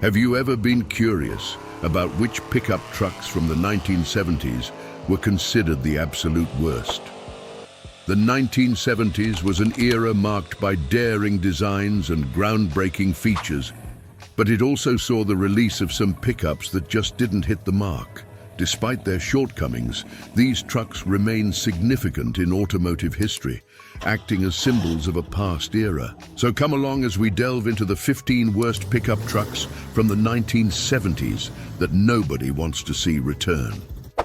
Have you ever been curious about which pickup trucks from the 1970s were considered the absolute worst? The 1970s was an era marked by daring designs and groundbreaking features, but it also saw the release of some pickups that just didn't hit the mark. Despite their shortcomings, these trucks remain significant in automotive history, acting as symbols of a past era. So come along as we delve into the 15 worst pickup trucks from the 1970s that nobody wants to see return.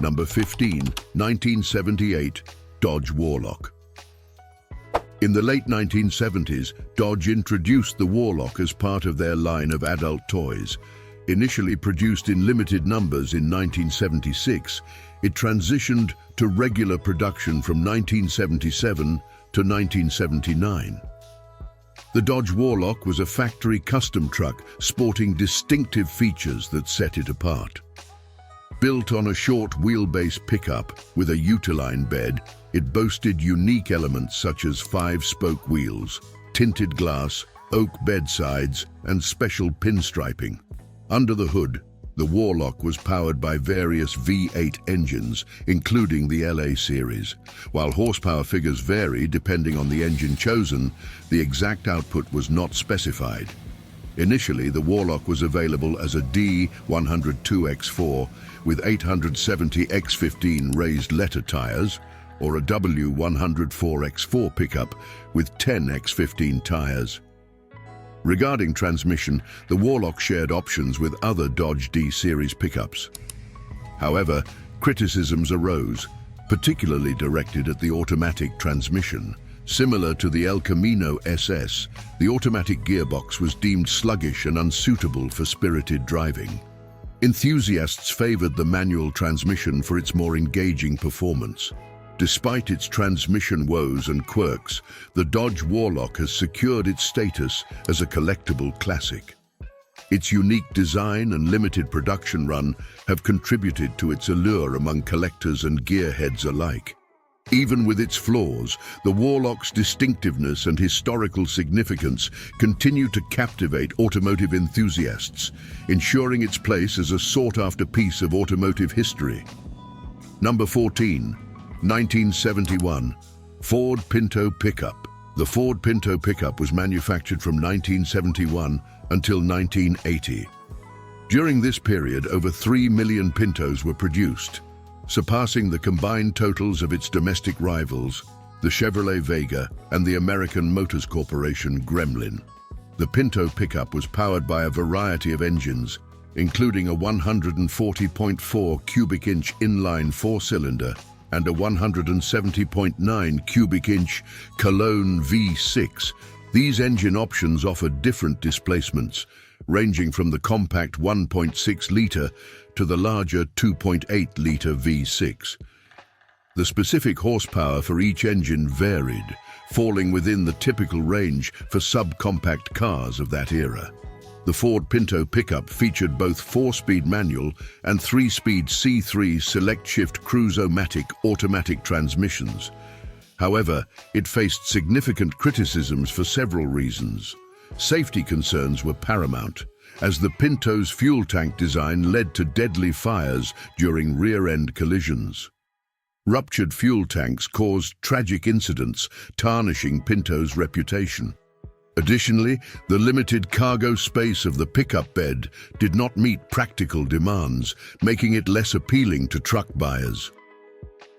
Number 15, 1978, Dodge Warlock. In the late 1970s, Dodge introduced the Warlock as part of their line of adult toys. Initially produced in limited numbers in 1976, it transitioned to regular production from 1977 to 1979. The Dodge Warlock was a factory custom truck sporting distinctive features that set it apart. Built on a short wheelbase pickup with a Utiline bed, it boasted unique elements such as 5-spoke wheels, tinted glass, oak bedsides, and special pinstriping. Under the hood, the Warlock was powered by various V8 engines, including the LA series. While horsepower figures vary depending on the engine chosen, the exact output was not specified. Initially, the Warlock was available as a D102X4 with 870 X15 raised letter tires, or a W104X4 pickup with 10 X15 tires. Regarding transmission, the Warlock shared options with other Dodge D-Series pickups. However, criticisms arose, particularly directed at the automatic transmission. Similar to the El Camino SS, the automatic gearbox was deemed sluggish and unsuitable for spirited driving. Enthusiasts favored the manual transmission for its more engaging performance. Despite its transmission woes and quirks, the Dodge Warlock has secured its status as a collectible classic. Its unique design and limited production run have contributed to its allure among collectors and gearheads alike. Even with its flaws, the Warlock's distinctiveness and historical significance continue to captivate automotive enthusiasts, ensuring its place as a sought-after piece of automotive history. Number 14. 1971, Ford Pinto Pickup. The Ford Pinto Pickup was manufactured from 1971 until 1980. During this period, over 3 million Pintos were produced, surpassing the combined totals of its domestic rivals, the Chevrolet Vega and the American Motors Corporation Gremlin. The Pinto pickup was powered by a variety of engines, including a 140.4 cubic inch inline four-cylinder and a 170.9 cubic inch Cologne V6. These engine options offered different displacements, ranging from the compact 1.6-litre to the larger 2.8-litre V6. The specific horsepower for each engine varied, falling within the typical range for subcompact cars of that era. The Ford Pinto pickup featured both 4-speed manual and 3-speed C3 select-shift cruise-o-matic automatic transmissions. However, it faced significant criticisms for several reasons. Safety concerns were paramount, as the Pinto's fuel tank design led to deadly fires during rear-end collisions. Ruptured fuel tanks caused tragic incidents, tarnishing Pinto's reputation. Additionally, the limited cargo space of the pickup bed did not meet practical demands, making it less appealing to truck buyers.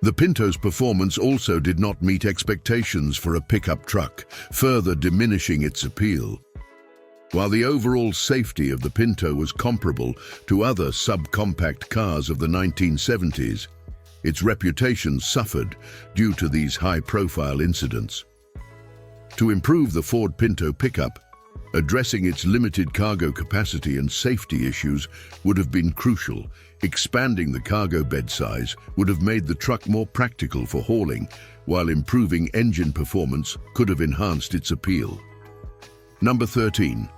The Pinto's performance also did not meet expectations for a pickup truck, further diminishing its appeal. While the overall safety of the Pinto was comparable to other subcompact cars of the 1970s, its reputation suffered due to these high-profile incidents. To improve the Ford Pinto pickup, addressing its limited cargo capacity and safety issues would have been crucial. Expanding the cargo bed size would have made the truck more practical for hauling, while improving engine performance could have enhanced its appeal. Number 13.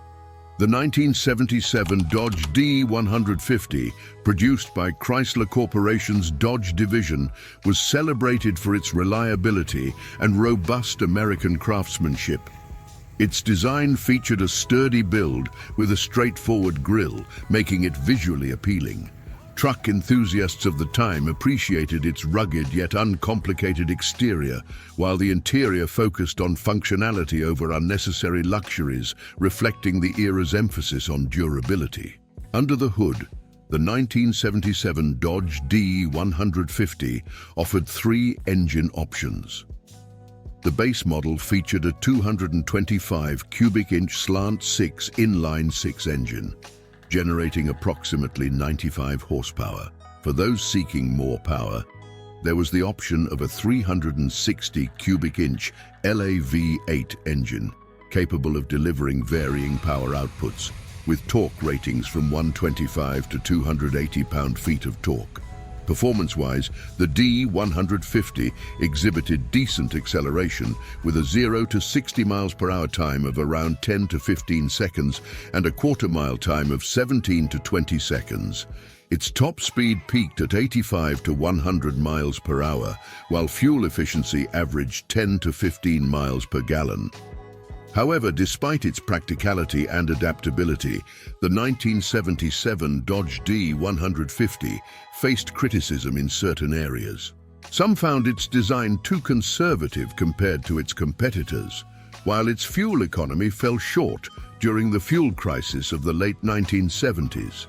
The 1977 Dodge D150, produced by Chrysler Corporation's Dodge division, was celebrated for its reliability and robust American craftsmanship. Its design featured a sturdy build with a straightforward grille, making it visually appealing. Truck enthusiasts of the time appreciated its rugged yet uncomplicated exterior, while the interior focused on functionality over unnecessary luxuries, reflecting the era's emphasis on durability. Under the hood, the 1977 Dodge D150 offered three engine options. The base model featured a 225 cubic inch slant 6 inline-6 engine, generating approximately 95 horsepower. For those seeking more power, there was the option of a 360 cubic inch LAV8 engine, capable of delivering varying power outputs, with torque ratings from 125 to 280 pound-feet of torque. Performance-wise, the D150 exhibited decent acceleration with a 0 to 60 miles per hour time of around 10 to 15 seconds and a quarter-mile time of 17 to 20 seconds. Its top speed peaked at 85 to 100 miles per hour, while fuel efficiency averaged 10 to 15 miles per gallon. However, despite its practicality and adaptability, the 1977 Dodge D150 faced criticism in certain areas. Some found its design too conservative compared to its competitors, while its fuel economy fell short during the fuel crisis of the late 1970s.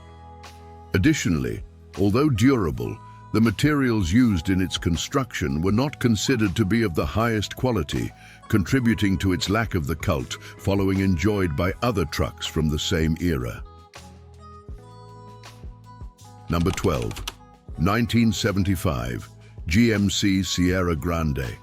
Additionally, although durable, the materials used in its construction were not considered to be of the highest quality, contributing to its lack of the cult following enjoyed by other trucks from the same era. Number 12. 1975 GMC Sierra Grande.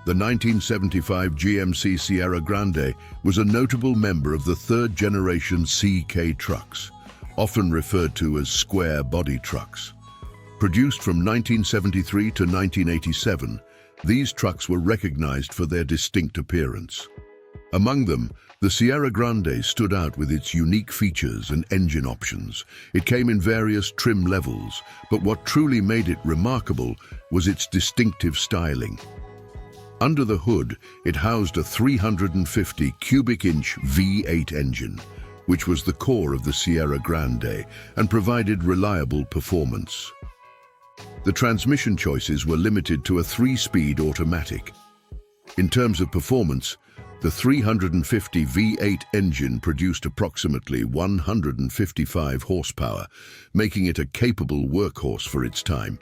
The 1975 GMC Sierra Grande was a notable member of the third-generation CK trucks, often referred to as square-body trucks. Produced from 1973 to 1987, these trucks were recognized for their distinct appearance. Among them, the Sierra Grande stood out with its unique features and engine options. It came in various trim levels, but what truly made it remarkable was its distinctive styling. Under the hood, it housed a 350 cubic inch V8 engine, which was the core of the Sierra Grande and provided reliable performance. The transmission choices were limited to a 3-speed automatic. In terms of performance, the 350 V8 engine produced approximately 155 horsepower, making it a capable workhorse for its time.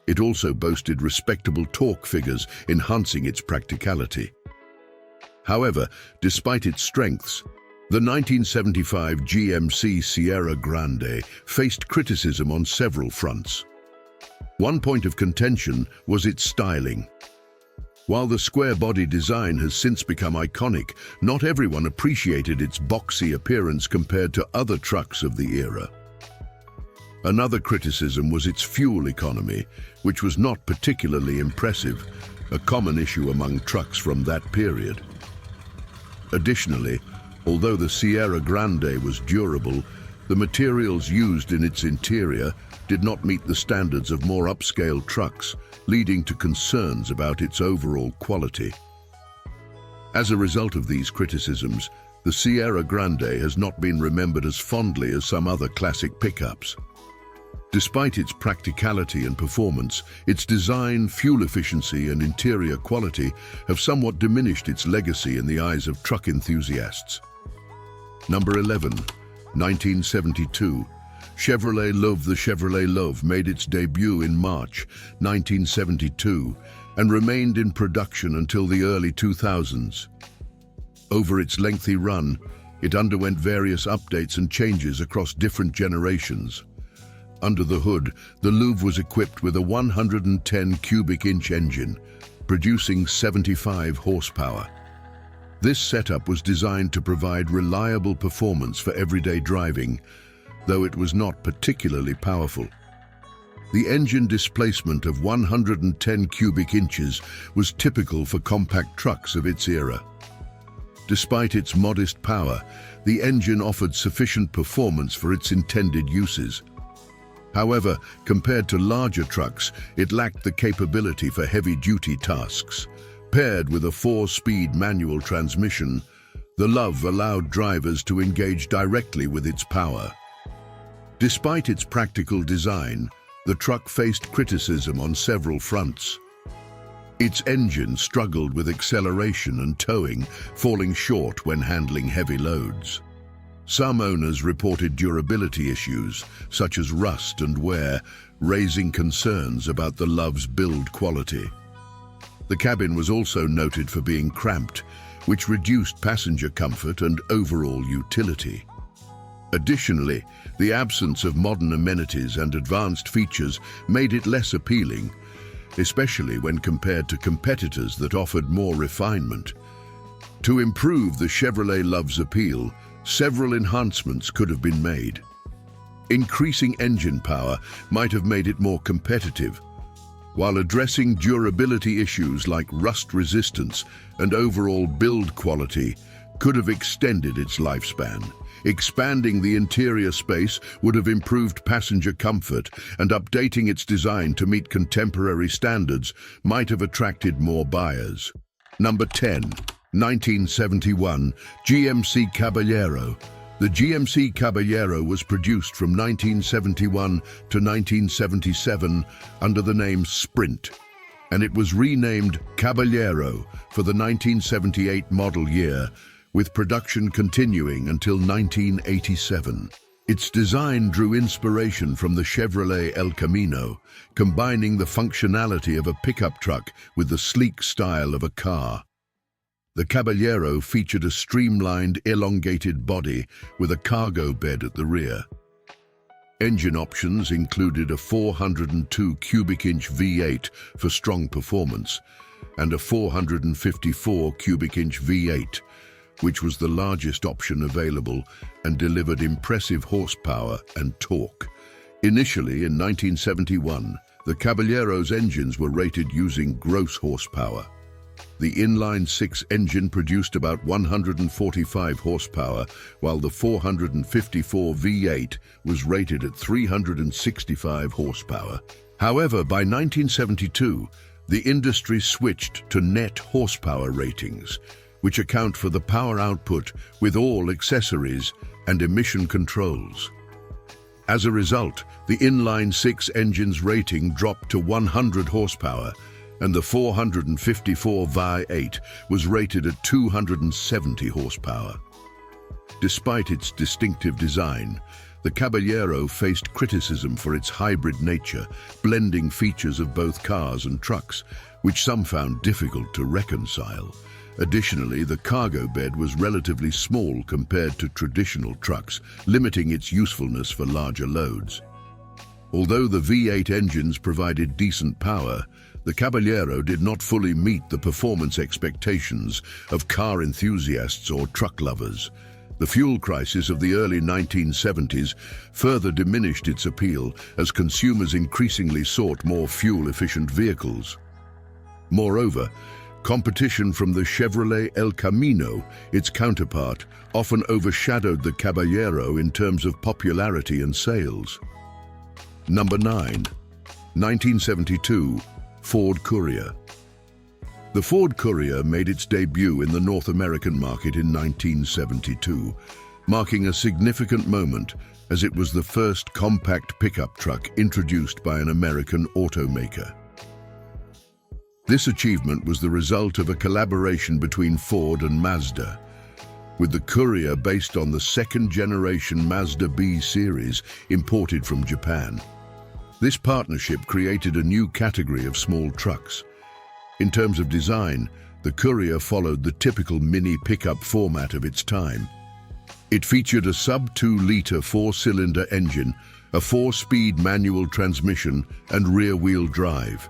It also boasted respectable torque figures, enhancing its practicality. However, despite its strengths, the 1975 GMC Sierra Grande faced criticism on several fronts. One point of contention was its styling. While the square-body design has since become iconic, not everyone appreciated its boxy appearance compared to other trucks of the era. Another criticism was its fuel economy, which was not particularly impressive, a common issue among trucks from that period. Additionally, although the Sierra Grande was durable, the materials used in its interior did not meet the standards of more upscale trucks, leading to concerns about its overall quality. As a result of these criticisms, the Sierra Grande has not been remembered as fondly as some other classic pickups. Despite its practicality and performance, its design, fuel efficiency, and interior quality have somewhat diminished its legacy in the eyes of truck enthusiasts. Number 11. 1972. Chevrolet Love. The Chevrolet Love made its debut in March 1972 and remained in production until the early 2000s. Over its lengthy run, it underwent various updates and changes across different generations. Under the hood, the Louvre was equipped with a 110 cubic inch engine, producing 75 horsepower. This setup was designed to provide reliable performance for everyday driving, though it was not particularly powerful. The engine displacement of 110 cubic inches was typical for compact trucks of its era. Despite its modest power, the engine offered sufficient performance for its intended uses. However, compared to larger trucks, it lacked the capability for heavy-duty tasks. Paired with a 4-speed manual transmission, The Love allowed drivers to engage directly with its power. Despite its practical design, the truck faced criticism on several fronts. Its engine struggled with acceleration and towing, falling short when handling heavy loads. Some owners reported durability issues, such as rust and wear, raising concerns about the Love's build quality. The cabin was also noted for being cramped, which reduced passenger comfort and overall utility. Additionally, the absence of modern amenities and advanced features made it less appealing, especially when compared to competitors that offered more refinement. To improve the Chevrolet Love's appeal, several enhancements could have been made. Increasing engine power might have made it more competitive, while addressing durability issues like rust resistance and overall build quality could have extended its lifespan. Expanding the interior space would have improved passenger comfort, and updating its design to meet contemporary standards might have attracted more buyers. Number 10. 1971 GMC Caballero. The GMC Caballero was produced from 1971 to 1977 under the name Sprint, and it was renamed Caballero for the 1978 model year, with production continuing until 1987. Its design drew inspiration from the Chevrolet El Camino, combining the functionality of a pickup truck with the sleek style of a car. The Caballero featured a streamlined, elongated body with a cargo bed at the rear. Engine options included a 402 cubic inch V8 for strong performance and a 454 cubic inch V8, which was the largest option available and delivered impressive horsepower and torque. Initially, in 1971, the Caballero's engines were rated using gross horsepower. The inline-six engine produced about 145 horsepower, while the 454 V8 was rated at 365 horsepower. However, by 1972, the industry switched to net horsepower ratings, which account for the power output with all accessories and emission controls. As a result, the inline-six engine's rating dropped to 100 horsepower, and the 454 V8 was rated at 270 horsepower. Despite its distinctive design, the Caballero faced criticism for its hybrid nature, blending features of both cars and trucks, which some found difficult to reconcile. Additionally, the cargo bed was relatively small compared to traditional trucks, limiting its usefulness for larger loads. Although the V8 engines provided decent power, the Caballero did not fully meet the performance expectations of car enthusiasts or truck lovers. The fuel crisis of the early 1970s further diminished its appeal as consumers increasingly sought more fuel-efficient vehicles. Moreover, competition from the Chevrolet El Camino, its counterpart, often overshadowed the Caballero in terms of popularity and sales. Number 9. 1972 Ford Courier. The Ford Courier made its debut in the North American market in 1972, marking a significant moment as it was the first compact pickup truck introduced by an American automaker. This achievement was the result of a collaboration between Ford and Mazda, with the Courier based on the second-generation Mazda B series imported from Japan. This partnership created a new category of small trucks. In terms of design, the Courier followed the typical mini pickup format of its time. It featured a sub-2-liter four-cylinder engine, a 4-speed manual transmission, and rear-wheel drive.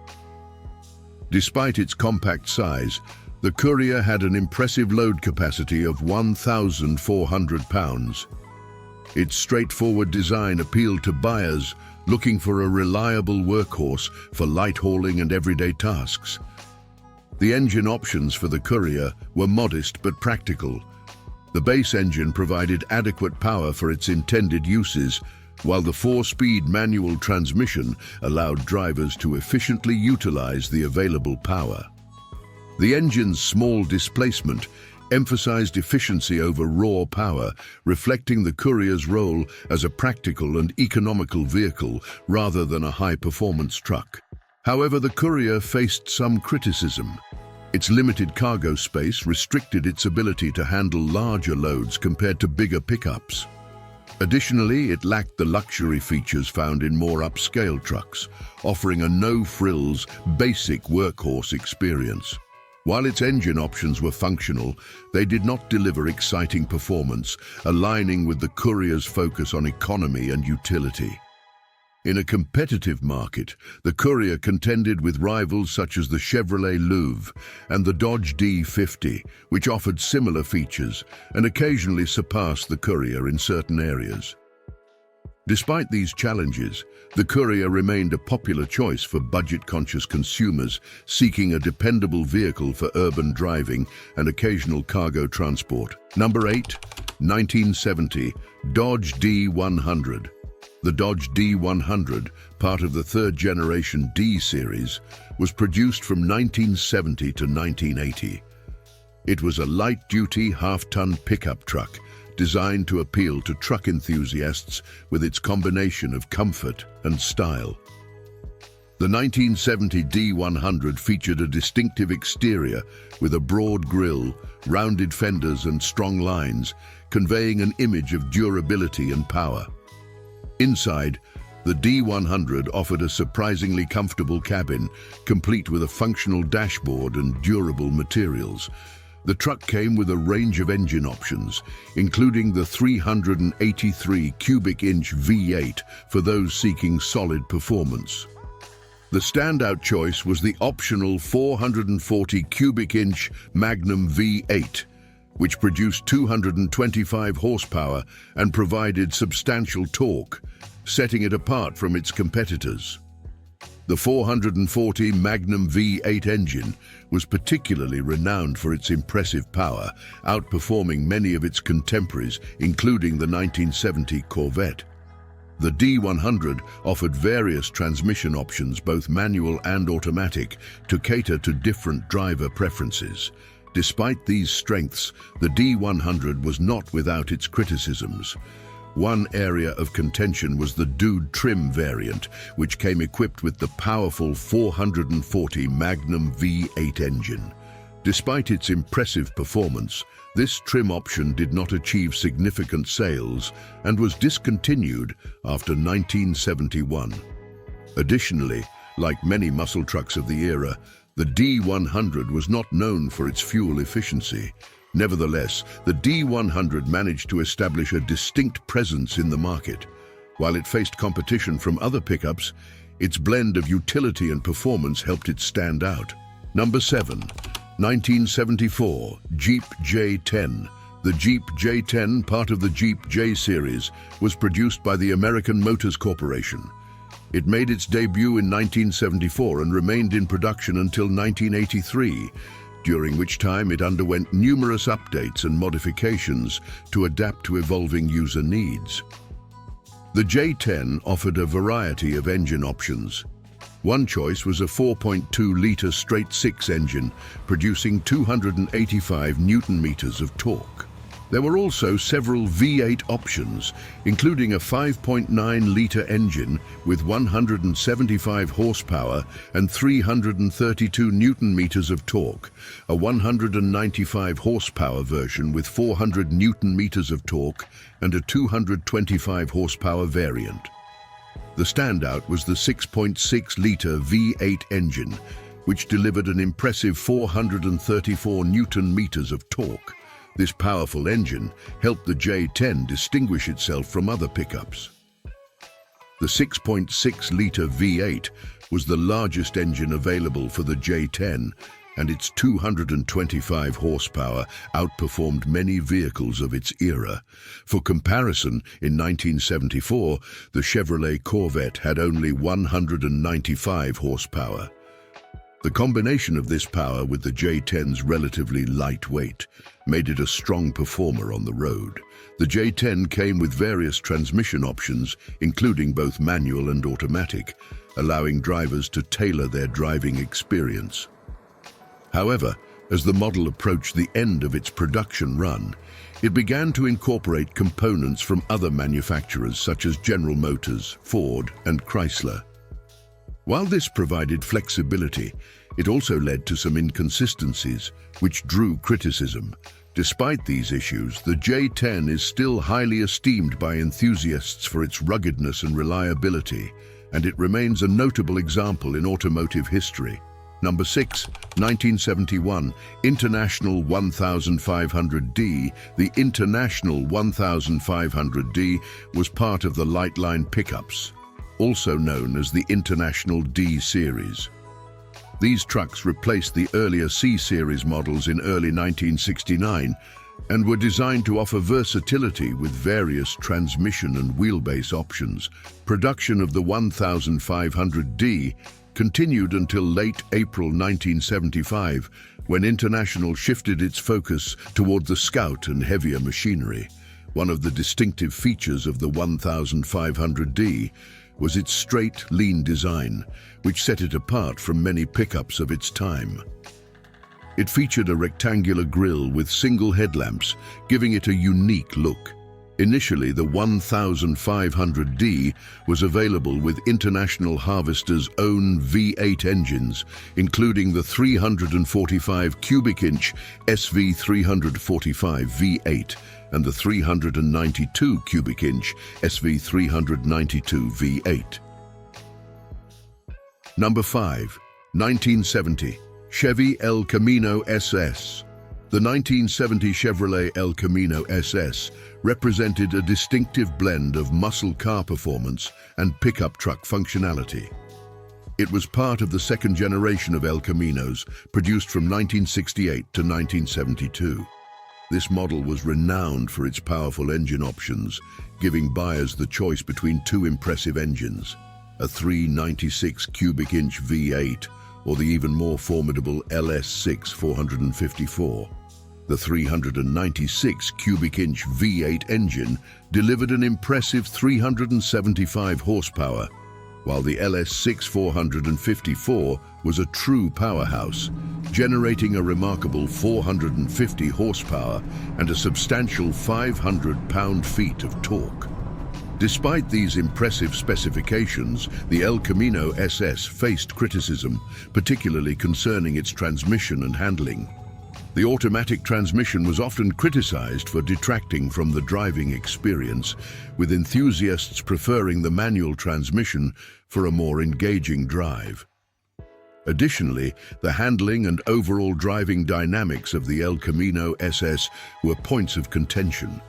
Despite its compact size, the Courier had an impressive load capacity of 1,400 pounds. Its straightforward design appealed to buyers looking for a reliable workhorse for light hauling and everyday tasks. The engine options for the Courier were modest but practical. The base engine provided adequate power for its intended uses, while the 4-speed manual transmission allowed drivers to efficiently utilize the available power. The engine's small displacement emphasized efficiency over raw power, reflecting the Courier's role as a practical and economical vehicle rather than a high-performance truck. However, the Courier faced some criticism. Its limited cargo space restricted its ability to handle larger loads compared to bigger pickups. Additionally, it lacked the luxury features found in more upscale trucks, offering a no-frills, basic workhorse experience. While its engine options were functional, they did not deliver exciting performance, aligning with the Courier's focus on economy and utility. In a competitive market, the Courier contended with rivals such as the Chevrolet Louvre and the Dodge D50, which offered similar features and occasionally surpassed the Courier in certain areas. Despite these challenges, the Courier remained a popular choice for budget-conscious consumers seeking a dependable vehicle for urban driving and occasional cargo transport. Number 8. 1970 Dodge D100. The Dodge D100, part of the third-generation D series, was produced from 1970 to 1980. It was a light-duty, half-ton pickup truck designed to appeal to truck enthusiasts with its combination of comfort and style. The 1970 D100 featured a distinctive exterior with a broad grille, rounded fenders and strong lines, conveying an image of durability and power. Inside, the D100 offered a surprisingly comfortable cabin, complete with a functional dashboard and durable materials. The truck came with a range of engine options, including the 383 cubic inch V8 for those seeking solid performance. The standout choice was the optional 440 cubic inch Magnum V8, which produced 225 horsepower and provided substantial torque, setting it apart from its competitors. The 440 Magnum V8 engine was particularly renowned for its impressive power, outperforming many of its contemporaries, including the 1970 Corvette. The D100 offered various transmission options, both manual and automatic, to cater to different driver preferences. Despite these strengths, the D100 was not without its criticisms. One area of contention was the Dude trim variant, which came equipped with the powerful 440 Magnum V8 engine. Despite its impressive performance, this trim option did not achieve significant sales and was discontinued after 1971. Additionally, like many muscle trucks of the era, the D100 was not known for its fuel efficiency. Nevertheless, the D100 managed to establish a distinct presence in the market. While it faced competition from other pickups, its blend of utility and performance helped it stand out. Number 7. 1974 Jeep J10. The Jeep J10, part of the Jeep J series, was produced by the American Motors Corporation. It made its debut in 1974 and remained in production until 1983, during which time it underwent numerous updates and modifications to adapt to evolving user needs. The J10 offered a variety of engine options. One choice was a 4.2-liter straight-six engine, producing 285 Newton-meters of torque. There were also several V8 options, including a 5.9-liter engine with 175 horsepower and 332 Newton-meters of torque, a 195 horsepower version with 400 Newton-meters of torque, and a 225 horsepower variant. The standout was the 6.6-liter V8 engine, which delivered an impressive 434 Newton-meters of torque. This powerful engine helped the J10 distinguish itself from other pickups. The 6.6-liter V8 was the largest engine available for the J10, and its 225 horsepower outperformed many vehicles of its era. For comparison, in 1974, the Chevrolet Corvette had only 195 horsepower. The combination of this power with the J10's relatively light weight made it a strong performer on the road. The J10 came with various transmission options, including both manual and automatic, allowing drivers to tailor their driving experience. However, As the model approached the end of its production run, it began to incorporate components from other manufacturers such as General Motors, Ford, and Chrysler. While this provided flexibility, it also led to some inconsistencies, which drew criticism. Despite these issues, the J10 is still highly esteemed by enthusiasts for its ruggedness and reliability, and it remains a notable example in automotive history. Number 6, 1971, International 1500D. The International 1500D was part of the light line pickups, also known as the International D Series. These trucks replaced the earlier C-Series models in early 1969 and were designed to offer versatility with various transmission and wheelbase options. Production of the 1500D continued until late April 1975, when International shifted its focus toward the Scout and heavier machinery. One of the distinctive features of the 1500D was its straight, lean design, which set it apart from many pickups of its time. It featured a rectangular grille with single headlamps, giving it a unique look. Initially, the 1500D was available with International Harvester's own V8 engines, including the 345 cubic inch SV345 V8 and the 392 cubic inch SV392 V8. Number 5, 1970, Chevy El Camino SS. The 1970 Chevrolet El Camino SS represented a distinctive blend of muscle car performance and pickup truck functionality. It was part of the second generation of El Caminos, produced from 1968 to 1972. This model was renowned for its powerful engine options, giving buyers the choice between two impressive engines, a 396 cubic inch V8 or the even more formidable LS6 454. The 396 cubic inch V8 engine delivered an impressive 375 horsepower, while the LS6 454 was a true powerhouse, generating a remarkable 450 horsepower and a substantial 500 pound-feet of torque. Despite these impressive specifications, the El Camino SS faced criticism, particularly concerning its transmission and handling. The automatic transmission was often criticized for detracting from the driving experience, with enthusiasts preferring the manual transmission for a more engaging drive. Additionally, the handling and overall driving dynamics of the El Camino SS were points of contention.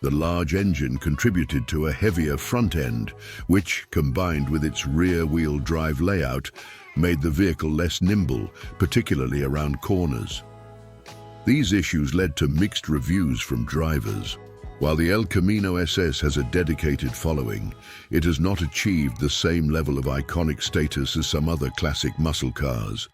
The large engine contributed to a heavier front end, which, combined with its rear-wheel drive layout, made the vehicle less nimble, particularly around corners. These issues led to mixed reviews from drivers. While the El Camino SS has a dedicated following, it has not achieved the same level of iconic status as some other classic muscle cars.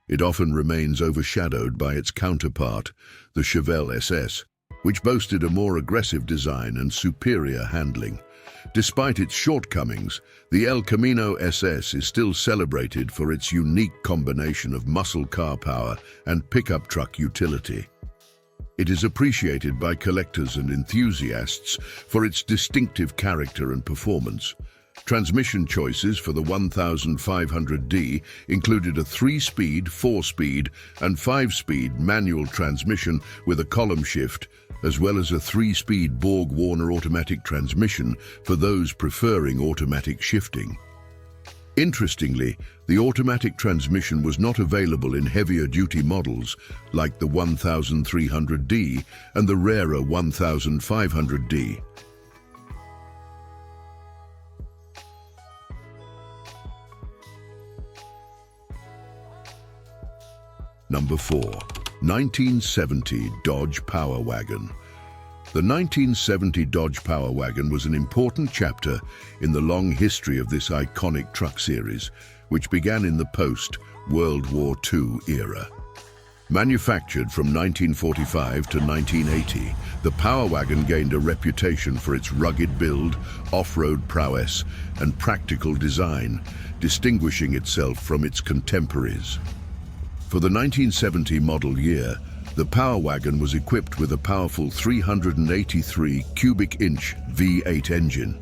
It often remains overshadowed by its counterpart, the Chevelle SS, which boasted a more aggressive design and superior handling. Despite its shortcomings, the El Camino SS is still celebrated for its unique combination of muscle car power and pickup truck utility. It is appreciated by collectors and enthusiasts for its distinctive character and performance. Transmission choices for the 1500D included a 3-speed, 4-speed, and 5-speed manual transmission with a column shift, as well as a 3-speed Borg-Warner automatic transmission for those preferring automatic shifting. Interestingly, the automatic transmission was not available in heavier-duty models like the 1300D and the rarer 1500D. Number 4, 1970 Dodge Power Wagon. The 1970 Dodge Power Wagon was an important chapter in the long history of this iconic truck series, which began in the post-World War II era. Manufactured from 1945 to 1980, the Power Wagon gained a reputation for its rugged build, off-road prowess, and practical design, distinguishing itself from its contemporaries. For the 1970 model year, the Power Wagon was equipped with a powerful 383 cubic inch V8 engine.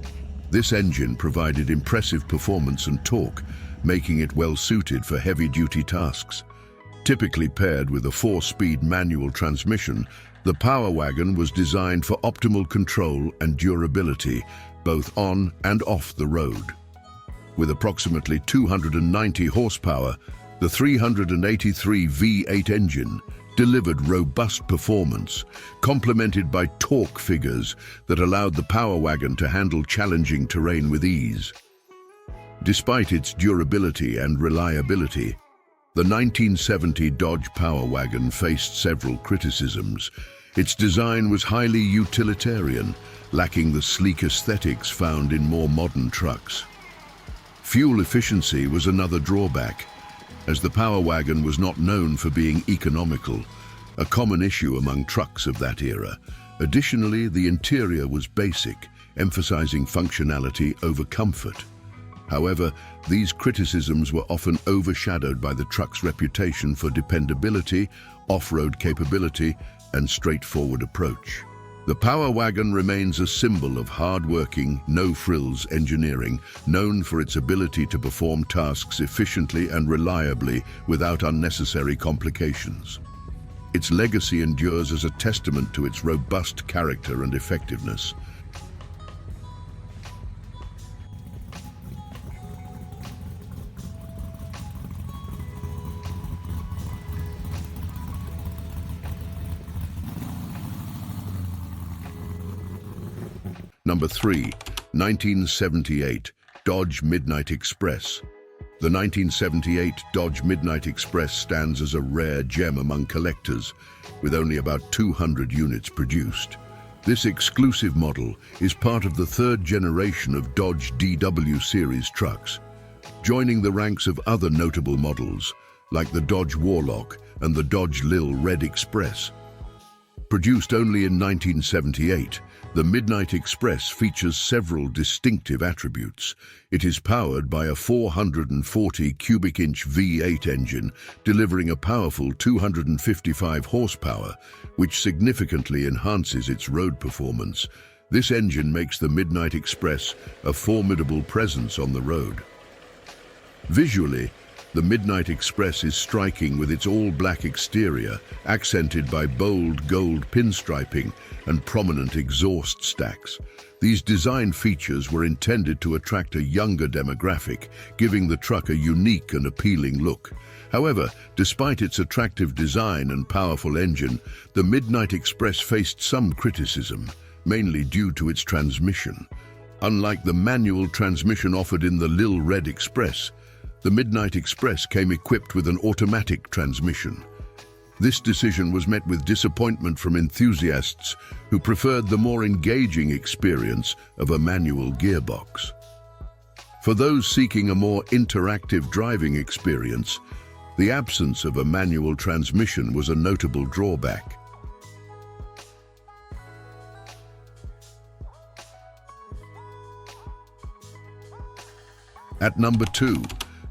This engine provided impressive performance and torque, making it well suited for heavy-duty tasks. Typically paired with a 4-speed manual transmission, the Power Wagon was designed for optimal control and durability, both on and off the road. With approximately 290 horsepower, the 383 V8 engine delivered robust performance, complemented by torque figures that allowed the Power Wagon to handle challenging terrain with ease. Despite its durability and reliability, the 1970 Dodge Power Wagon faced several criticisms. Its design was highly utilitarian, lacking the sleek aesthetics found in more modern trucks. Fuel efficiency was another drawback, as the Power Wagon was not known for being economical, a common issue among trucks of that era. Additionally, the interior was basic, emphasizing functionality over comfort. However, these criticisms were often overshadowed by the truck's reputation for dependability, off-road capability, and straightforward approach. The Power Wagon remains a symbol of hard-working, no-frills engineering, known for its ability to perform tasks efficiently and reliably without unnecessary complications. Its legacy endures as a testament to its robust character and effectiveness. Number 3, 1978 Dodge Midnight Express. The 1978 Dodge Midnight Express stands as a rare gem among collectors, with only about 200 units produced. This exclusive model is part of the third generation of Dodge DW series trucks, joining the ranks of other notable models, like the Dodge Warlock and the Dodge Lil Red Express. Produced only in 1978, the Midnight Express features several distinctive attributes. It is powered by a 440 cubic inch V8 engine, delivering a powerful 255 horsepower, which significantly enhances its road performance. This engine makes the Midnight Express a formidable presence on the road. Visually, the Midnight Express is striking with its all-black exterior, accented by bold gold pinstriping and prominent exhaust stacks. These design features were intended to attract a younger demographic, giving the truck a unique and appealing look. However, despite its attractive design and powerful engine, the Midnight Express faced some criticism, mainly due to its transmission. Unlike the manual transmission offered in the Lil Red Express, the Midnight Express came equipped with an automatic transmission. This decision was met with disappointment from enthusiasts who preferred the more engaging experience of a manual gearbox. For those seeking a more interactive driving experience, the absence of a manual transmission was a notable drawback. At number 2,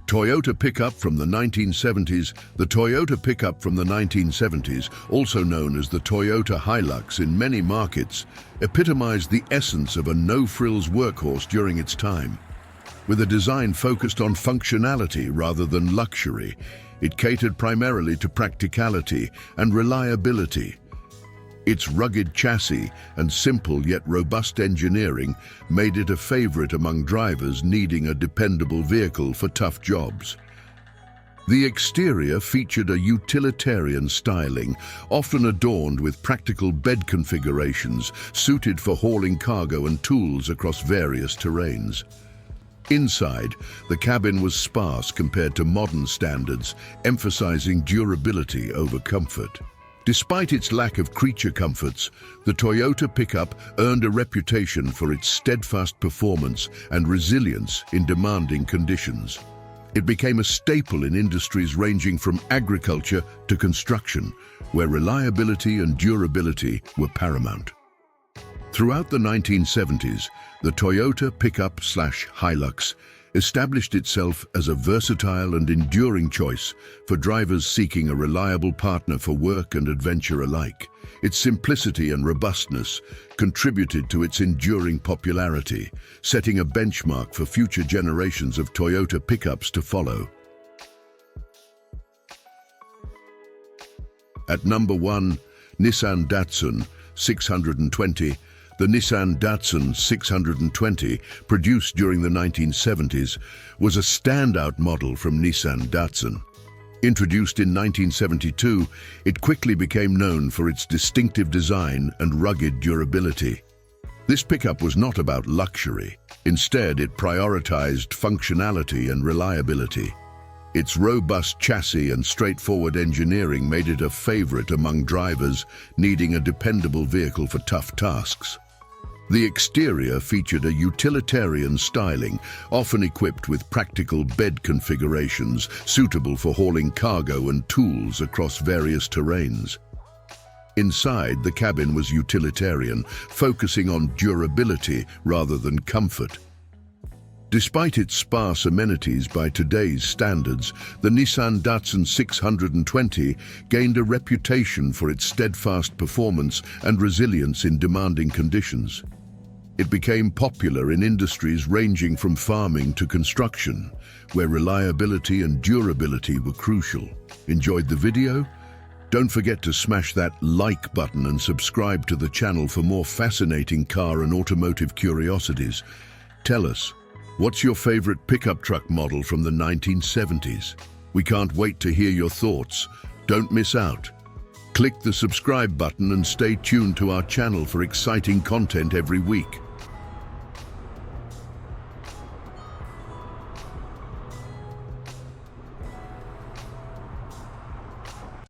Toyota pickup from the 1970s. The Toyota pickup from the 1970s, also known as the Toyota Hilux in many markets, epitomized the essence of a no-frills workhorse during its time. With a design focused on functionality rather than luxury, it catered primarily to practicality and reliability. Its rugged chassis and simple yet robust engineering made it a favorite among drivers needing a dependable vehicle for tough jobs. The exterior featured a utilitarian styling, often adorned with practical bed configurations suited for hauling cargo and tools across various terrains. Inside, the cabin was sparse compared to modern standards, emphasizing durability over comfort. Despite its lack of creature comforts, the Toyota pickup earned a reputation for its steadfast performance and resilience in demanding conditions. It became a staple in industries ranging from agriculture to construction, where reliability and durability were paramount. Throughout the 1970s, the Toyota pickup/Hilux established itself as a versatile and enduring choice for drivers seeking a reliable partner for work and adventure alike. Its simplicity and robustness contributed to its enduring popularity, setting a benchmark for future generations of Toyota pickups to follow. At number 1, Nissan Datsun 620. The Nissan Datsun 620, produced during the 1970s, was a standout model from Nissan Datsun. Introduced in 1972, it quickly became known for its distinctive design and rugged durability. This pickup was not about luxury. Instead, it prioritized functionality and reliability. Its robust chassis and straightforward engineering made it a favorite among drivers needing a dependable vehicle for tough tasks. The exterior featured a utilitarian styling, often equipped with practical bed configurations suitable for hauling cargo and tools across various terrains. Inside, the cabin was utilitarian, focusing on durability rather than comfort. Despite its sparse amenities by today's standards, the Nissan Datsun 620 gained a reputation for its steadfast performance and resilience in demanding conditions. It became popular in industries ranging from farming to construction, where reliability and durability were crucial. Enjoyed the video? Don't forget to smash that like button and subscribe to the channel for more fascinating car and automotive curiosities. Tell us, what's your favorite pickup truck model from the 1970s? We can't wait to hear your thoughts. Don't miss out. Click the subscribe button and stay tuned to our channel for exciting content every week.